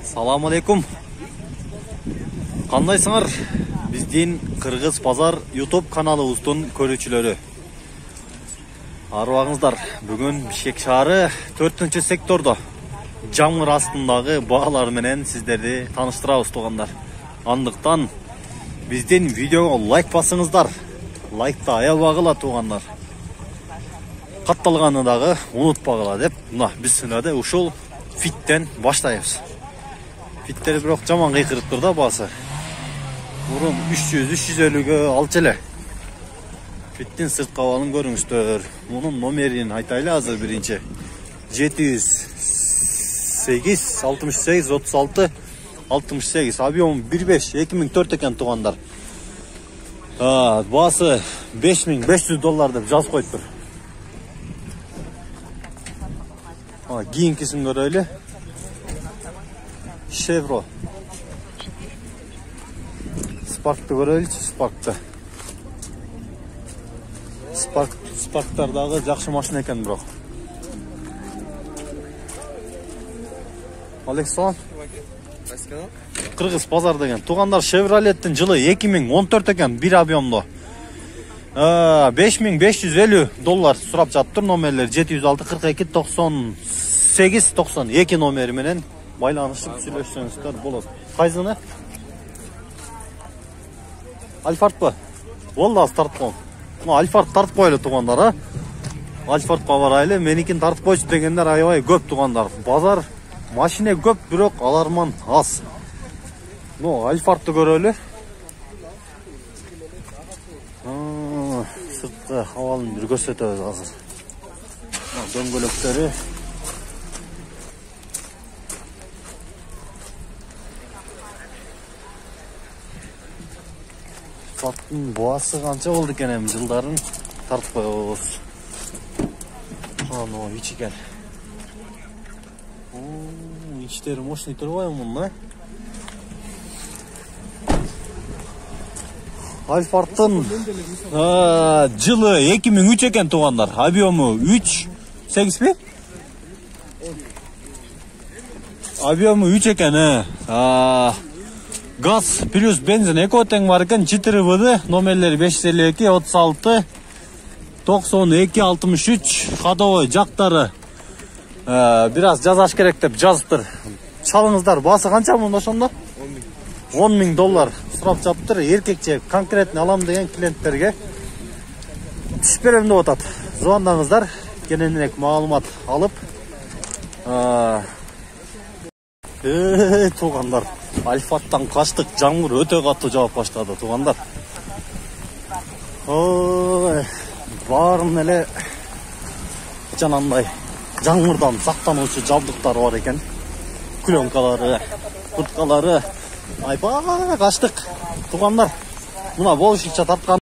Салам алейкум. Кандайсыңар? Биздин Кыргыз Пазар YouTube каналыбыздын көрүүчүлөрү. Арыбаңыздар, бүгүн Бишкек шаары 4-сектордо жамгыр астындагы баалар менен сиздерди тааныштырабыз туугандар. Андыктан биздин видеого лайк басыңыздар. Лайкты аябагыла туугандар. Катталганы дагы унутпагыла деп, мына биз сынады ушул фиттен баштайбыз. Фиттер бирок жаман кыйкырып тур да баасы. Мурун 300-350ге алчу эле. Фиттин сырткы абалын көрүңүздөр. Мунун номерин айтайлы азыр биринчи. 708 68 36 68. Объем 1.5 2004 экен туугандар. Баасы $5500 деп жазып коюптур. Кийинкисин көрөлү. Chevro. Spark'ты көрөлүчү, Spark'ты. Spark'тар дагы жакшы машина экен бирок. Александр. Кыргыз Пазар деген. Туугандар, Chevrolet'тин жылы 2014 экен, бир объемдо. $5550 сурап жатыптыр. Номерлер 706 42 98 92 номери менен байланышып сүйлөшсөңүздөр болот. Кайсыны? Альфардпы? Волла тарткон. Альфард тартып койлу туугандар, а? Альфардка барайлы, меникин тартып койчу дегендер аябай көп туугандар. Базар машина көп, бирок аларман аз. Альфардты көрөлү. Сырткы абалын бир көрсөтөбүз азыр. Дөңгөлөктөрү. Аттын баасы канча болду экен эми жылдарын тартып коебуз. Ичи экен. Ичтери мощный турбайбы мунун, Альфардтын жылы 2003 экен туугандар. Объему 3.8 Объему 3 экен. Газ плюс бензин эко тең бар экен. 4 номерлери 552 36 92 63. Ходовой жактары бир аз жазаш керек деп жазыптыр. Чалыңыздар, баасы канча мында ошондо? $10,000 сурап жатыптыр. Эркекче конкретно алам деген клиенттерге түшүп берем деп атат. Звондаңыздар, кененирээк маалымат алып. Туугандар, Альфардтан качтык, жамгыр өтө катуу жаап баштады туугандар. Баарын эле жанандай жамгырдан сактануучу жабдыктар бар экен. Пленкалары, курткалары, айпа качтык туугандар. Мына болушунча тарткан